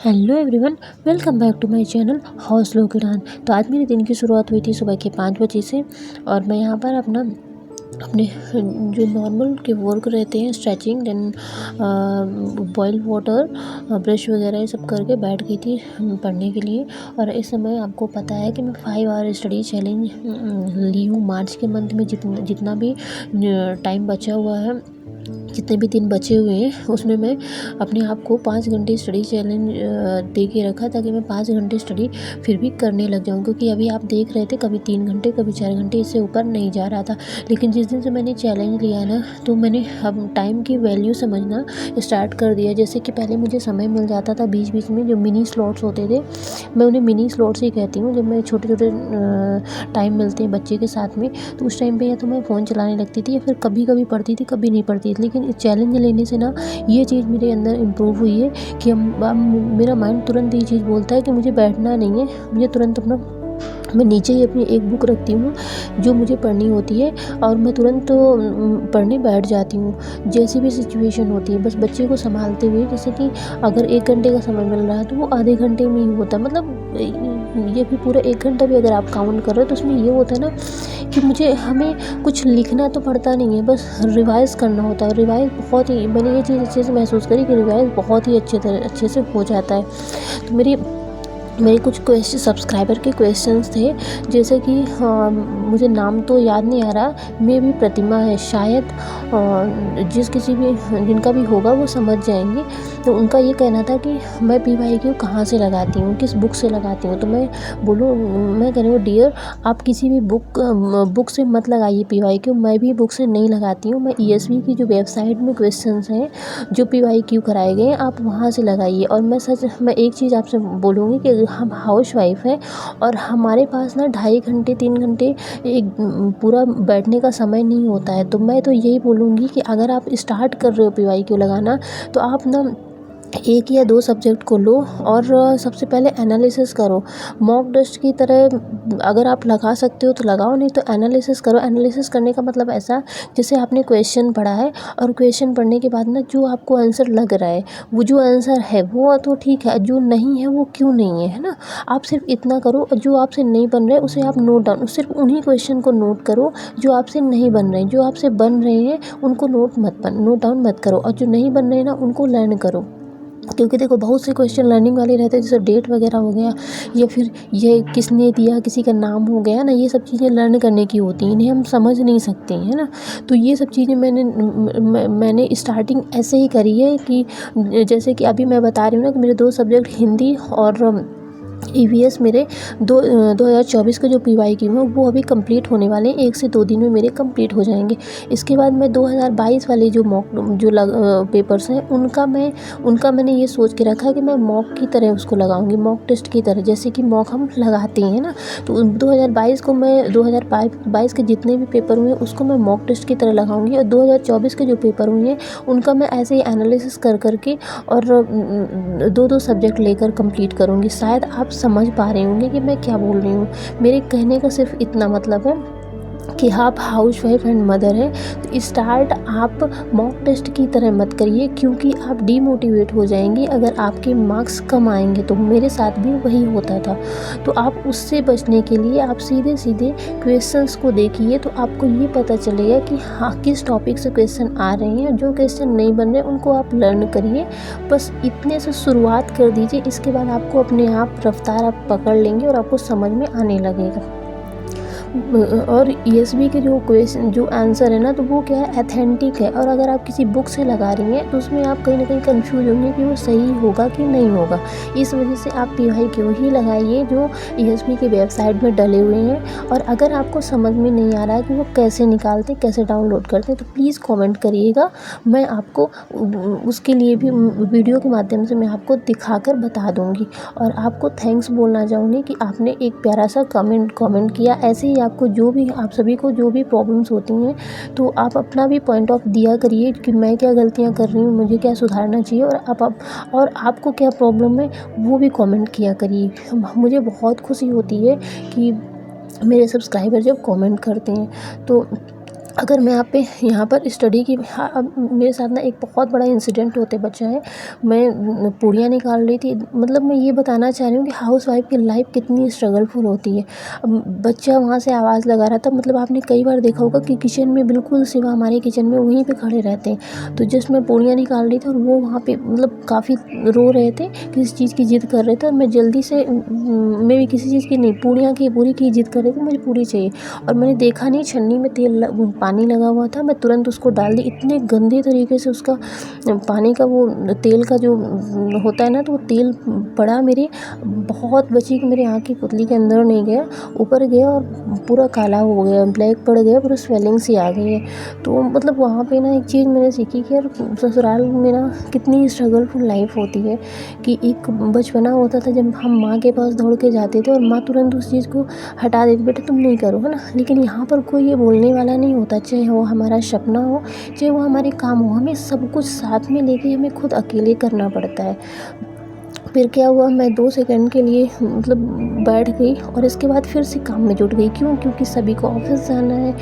Hello everyone, welcome back to my channel house लोग उड़ान। तो आज मेरे दिन की शुरुआत हुई थी सुबह के 5 बजे से। और मैं यहाँ पर अपने जो नॉर्मल के वर्क रहते हैं, stretching, then boil water, brush वगैरह ये सब करके बैठ गई थी पढ़ने के लिए। और इस समय आपको पता है कि मैं 5 आवर स्टडी चैलेंज ली हूँ। मार्च के मंथ में जितना भी टाइम बचा हुआ है, जितने भी दिन बचे हुए हैं, उसमें मैं अपने आप को 5 घंटे स्टडी चैलेंज दे के रखा, ताकि मैं 5 घंटे स्टडी फिर भी करने लग जाऊँ। क्योंकि अभी आप देख रहे थे कभी 3 घंटे कभी 4 घंटे, इससे ऊपर नहीं जा रहा था। लेकिन जिस दिन से मैंने चैलेंज लिया ना, तो मैंने अब टाइम की वैल्यू समझना स्टार्ट कर दिया। जैसे कि पहले मुझे समय मिल जाता था बीच बीच में, जो मिनी स्लॉट्स होते थे, मैं उन्हें मिनी स्लॉट्स ही कहती हूँ। जब मैं छोटे छोटे टाइम मिलते हैं बच्चे के साथ में, तो उस टाइम पे या तो मैं फ़ोन चलाने लगती थी, या फिर कभी कभी पढ़ती थी, कभी नहीं पढ़ती थी। लेकिन इस चैलेंज लेने से ना ये चीज़ मेरे अंदर इम्प्रूव हुई है कि अब मेरा माइंड तुरंत ये चीज़ बोलता है कि मुझे बैठना नहीं है, मुझे तुरंत मैं नीचे ही अपनी एक बुक रखती हूँ जो मुझे पढ़नी होती है, और मैं तुरंत पढ़ने बैठ जाती हूँ जैसी भी सिचुएशन होती है। बस बच्चे को संभालते हुए, जैसे कि अगर 1 घंटे का समय मिल रहा है तो वो आधे घंटे में ही होता है। मतलब ये भी पूरा 1 घंटा भी अगर आप काउंट कर रहे हो, तो उसमें ये होता है ना कि हमें कुछ लिखना तो पड़ता नहीं है, बस रिवाइज़ करना होता है। रिवाइज़ बहुत ही, मैंने ये चीज़ अच्छे से महसूस करी कि रिवाइज़ बहुत ही अच्छे से हो जाता है। तो मेरे कुछ सब्सक्राइबर के क्वेश्चंस थे, जैसे कि मुझे नाम तो याद नहीं आ रहा, मे भी प्रतिमा है शायद, जिनका भी होगा वो समझ जाएंगे। तो उनका ये कहना था कि मैं PYQ कहाँ से लगाती हूँ, किस बुक से लगाती हूँ। तो मैं कह रही हूँ, डियर, आप किसी भी बुक से मत लगाइए PYQ। मैं भी बुक से नहीं लगाती हूँ। मैं ESV की जो वेबसाइट में क्वेश्चंस हैं जो PYQ कराए गए हैं, आप वहाँ से लगाइए। और मैं एक चीज़ आपसे बोलूँगी कि हम हाउस वाइफ हैं, और हमारे पास ना 2.5 घंटे 3 घंटे एक पूरा बैठने का समय नहीं होता है। तो मैं तो यही बोलूँगी कि अगर आप स्टार्ट कर रहे हो PYQ लगाना, तो आप ना 1 या 2 सब्जेक्ट को लो, और सबसे पहले एनालिसिस करो। मॉक टेस्ट की तरह अगर आप लगा सकते हो तो लगाओ, नहीं तो एनालिसिस करो। एनालिसिस करने का मतलब ऐसा, जैसे आपने क्वेश्चन पढ़ा है, और क्वेश्चन पढ़ने के बाद ना जो आपको आंसर लग रहा है, वो जो आंसर है वो तो ठीक है, जो नहीं है वो क्यों नहीं है ना। आप सिर्फ इतना करो, जो आपसे नहीं बन रहा है उसे आप नोट डाउन, सिर्फ उन्हीं क्वेश्चन को नोट करो जो आपसे नहीं बन रहे हैं। जो आपसे बन रहे हैं उनको नोट डाउन मत करो, और जो नहीं बन रहे हैं ना, उनको लर्न करो। क्योंकि देखो, बहुत से क्वेश्चन लर्निंग वाले रहते हैं, जैसे डेट वगैरह हो गया, या फिर ये किसने दिया, किसी का नाम हो गया ना, ये सब चीज़ें लर्न करने की होती हैं, इन्हें हम समझ नहीं सकते हैं ना। तो ये सब चीज़ें मैंने स्टार्टिंग ऐसे ही करी है कि जैसे कि अभी मैं बता रही हूँ ना कि मेरे 2 सब्जेक्ट हिंदी और EVS मेरे 2024 के जो PYQ हैं वो अभी कंप्लीट होने वाले हैं। 1 से 2 दिन में मेरे कंप्लीट हो जाएंगे। इसके बाद मैं 2022 वाले जो पेपर्स हैं, उनका मैंने ये सोच के रखा है कि मैं मॉक की तरह उसको लगाऊंगी, मॉक टेस्ट की तरह, जैसे कि मॉक हम लगाते हैं ना। तो 2022 को मैं 2022 के जितने भी पेपर हुए हैं उसको मैं मॉक टेस्ट की तरह लगाऊंगी, और 2024 के जो पेपर हुए हैं उनका मैं ऐसे ही एनालिसिस कर के और 2-2 सब्जेक्ट लेकर कंप्लीट करूँगी। शायद आप समझ पा रहे होंगे कि मैं क्या बोल रही हूँ। मेरे कहने का सिर्फ इतना मतलब है कि आप हाउस वाइफ एंड मदर हैं, तो स्टार्ट आप मॉक टेस्ट की तरह मत करिए, क्योंकि आप डीमोटिवेट हो जाएंगे अगर आपके मार्क्स कम आएंगे। तो मेरे साथ भी वही होता था। तो आप उससे बचने के लिए आप सीधे सीधे क्वेश्चंस को देखिए, तो आपको ये पता चलेगा कि हाँ, किस टॉपिक से क्वेश्चन आ रहे हैं। जो क्वेश्चन नहीं बन रहे उनको आप लर्न करिए। बस इतने से शुरुआत कर दीजिए, इसके बाद आपको अपने आप रफ्तार आप पकड़ लेंगे और आपको समझ में आने लगेगा। और ESV के जो क्वेश्चन जो आंसर है ना, तो वो क्या है, अथेंटिक है। और अगर आप किसी बुक से लगा रही हैं तो उसमें आप कहीं ना कहीं कंफ्यूज होंगे कि वो सही होगा कि नहीं होगा। इस वजह से आप PYQ ही लगाइए जो ESV के वेबसाइट में डले हुए हैं। और अगर आपको समझ में नहीं आ रहा है कि वो कैसे निकालते, कैसे डाउनलोड करते हैं, तो प्लीज़ कॉमेंट करिएगा। मैं आपको उसके लिए भी वीडियो के माध्यम से मैं आपको दिखाकर बता दूँगी। और आपको थैंक्स बोलना चाहूँगी कि आपने एक प्यारा सा कमेंट किया। ऐसे ही आप सभी को जो भी प्रॉब्लम्स होती हैं, तो आप अपना भी पॉइंट ऑफ दिया करिए कि मैं क्या गलतियां कर रही हूँ, मुझे क्या सुधारना चाहिए, और आपको क्या प्रॉब्लम है वो भी कमेंट किया करिए। मुझे बहुत खुशी होती है कि मेरे सब्सक्राइबर जब कमेंट करते हैं। तो अगर मैं आप पे यहाँ पर स्टडी की अब मेरे साथ ना एक बहुत बड़ा इंसिडेंट होते बचा है। मैं पूरियाँ निकाल रही थी, मतलब मैं ये बताना चाह रही हूँ कि हाउसवाइफ़ की लाइफ़ कितनी स्ट्रगलफुल होती है। अब बच्चा वहाँ से आवाज़ लगा रहा था, मतलब आपने कई बार देखा होगा कि किचन में बिल्कुल सिवा हमारे किचन में वहीं पे खड़े रहते हैं। तो जस्ट मैं पूरियाँ निकाल रही थी और वो वहाँ पे मतलब काफ़ी रो रहे थे, किसी चीज़ की ज़िद कर रहे थे और मैं जल्दी से मैं भी किसी चीज़ की नहीं, पूरियाँ की पूरी की ज़िद कर रही थी, मुझे पूरी चाहिए। और मैंने देखा नहीं, छन्नी में पानी लगा हुआ था, मैं तुरंत उसको डाल दी। इतने गंदे तरीके से उसका पानी का वो तेल का जो होता है ना, तो वो तेल पड़ा मेरे, बहुत बची कि मेरी आँख की पुतली के अंदर नहीं गया, ऊपर गया और पूरा काला हो गया, ब्लैक पड़ गया, पूरा स्वेलिंग सी आ गई है। तो मतलब वहाँ पे ना एक चीज़ मैंने सीखी कि यार ससुराल में ना कितनी स्ट्रगलफुल लाइफ होती है। कि एक बचपना होता था जब हम माँ के पास दौड़ के जाते थे और माँ तुरंत उस चीज़ को हटा देती, बेटा तुम नहीं करो, है ना। लेकिन यहाँ पर कोई ये बोलने वाला नहीं होता, चाहे वो हमारा सपना हो, चाहे वो हमारे काम हो, हमें सब कुछ साथ में लेके हमें खुद अकेले करना पड़ता है। फिर क्या हुआ, मैं 2 सेकंड के लिए मतलब बैठ गई और इसके बाद फिर से काम में जुट गई। क्यों? क्योंकि सभी को ऑफ़िस जाना है,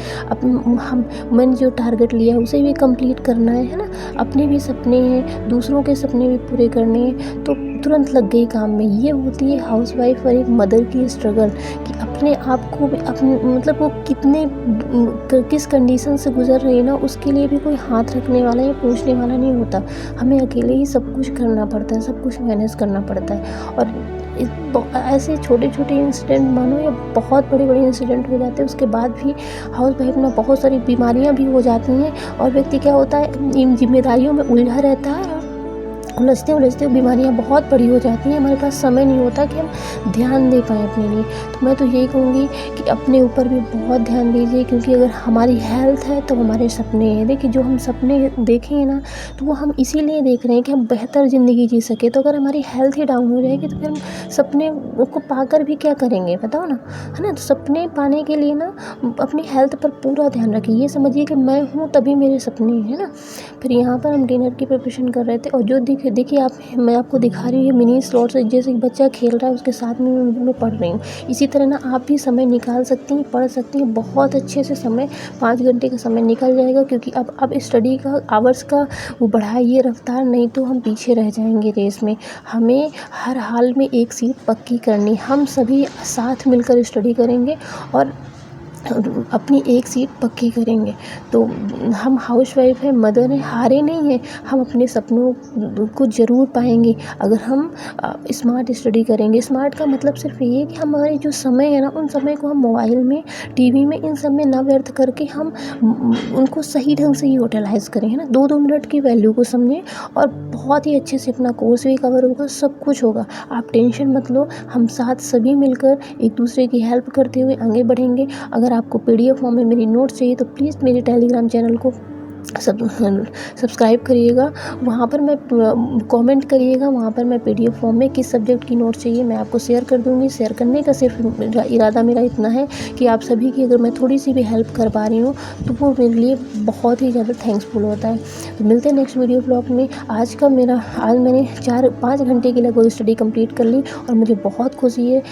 मैंने जो टारगेट लिया है उसे भी कंप्लीट करना है ना? अपने भी सपने हैं, दूसरों के सपने भी पूरे करने हैं, तो तुरंत लग गई काम में। ये होती है हाउसवाइफ़ और एक मदर की स्ट्रगल, कि अपने आप को भी मतलब वो कितने किस कंडीशन से गुज़र रही है ना, उसके लिए भी कोई हाथ रखने वाला या पूछने वाला नहीं होता। हमें अकेले ही सब कुछ करना पड़ता है, सब कुछ मैनेज करना पड़ता है। और ऐसे छोटे-छोटे इंसिडेंट मानो या बहुत बड़े-बड़े इंसिडेंट हो जाते हैं, उसके बाद भी हाउसवाइफ़ में बहुत सारी बीमारियाँ भी हो जाती हैं और व्यक्ति क्या होता है, इन ज़िम्मेदारियों में उलझा रहता है और उलझते-उलझते बीमारियाँ बहुत बड़ी हो जाती हैं। हमारे पास समय नहीं होता कि हम ध्यान दे पाएँ अपने लिए। तो मैं तो यही कहूँगी कि अपने ऊपर भी बहुत ध्यान दीजिए, क्योंकि अगर हमारी हेल्थ है तो हमारे सपने हैं। देखिए, जो हम सपने देखे हैं ना, तो वो हम इसीलिए देख रहे हैं कि हम बेहतर ज़िंदगी जी सकें। तो अगर हमारी हेल्थ ही डाउन हो जाएगी तो फिर हम सपने को पाकर भी क्या करेंगे, बताओ ना? है ना? तो सपने पाने के लिए ना अपनी हेल्थ पर पूरा ध्यान रखिए। ये समझिए कि मैं हूँ तभी मेरे सपने हैं, है ना? फिर यहाँ पर हम डिनर की प्रिपरेशन कर रहे थे और जो देखिए आप, मैं आपको दिखा रही हूँ ये मिनी स्लॉट्स, जैसे कि बच्चा खेल रहा है उसके साथ में मैं पढ़ रही हूँ। इसी तरह ना आप भी समय निकाल सकती हैं, पढ़ सकती हैं, बहुत अच्छे से समय 5 घंटे का समय निकल जाएगा, क्योंकि अब स्टडी का आवर्स का वो बढ़ाइए रफ्तार, नहीं तो हम पीछे रह जाएंगे रेस में। हमें हर हाल में एक सीट पक्की करनी, हम सभी साथ मिलकर स्टडी करेंगे और अपनी एक सीट पक्की करेंगे। तो हम हाउसवाइफ़ हैं, मदर हैं, हारे नहीं हैं। हम अपने सपनों को ज़रूर पाएँगे अगर हम स्मार्ट स्टडी करेंगे। स्मार्ट का मतलब सिर्फ़ ये है कि हमारे जो समय है ना, उन समय को हम मोबाइल में, टीवी में, इन सब में ना व्यर्थ करके हम उनको सही ढंग से यूटिलाइज़ करें, है ना। 2-2 मिनट की वैल्यू को समझें और बहुत ही अच्छे से अपना कोर्स भी कवर होगा, सब कुछ होगा। आप टेंशन मत लो, हम साथ सभी मिलकर एक दूसरे की हेल्प करते हुए आगे बढ़ेंगे। अगर आपको पीडीएफ फॉर्म में मेरी नोट्स चाहिए तो प्लीज़ मेरे टेलीग्राम चैनल को सब्सक्राइब करिएगा। वहाँ पर मैं कमेंट करिएगा, वहाँ पर मैं पीडीएफ फॉर्म में किस सब्जेक्ट की नोट्स चाहिए मैं आपको शेयर कर दूँगी। शेयर करने का सिर्फ इरादा मेरा इतना है कि आप सभी की अगर मैं थोड़ी सी भी हेल्प कर पा रही हूँ तो वो मेरे लिए बहुत ही ज़्यादा थैंक्सफुल होता है। तो मिलते हैं नेक्स्ट वीडियो ब्लॉग में। आज मैंने 4-5 घंटे की लगभग स्टडी कंप्लीट कर ली और मुझे बहुत खुशी है।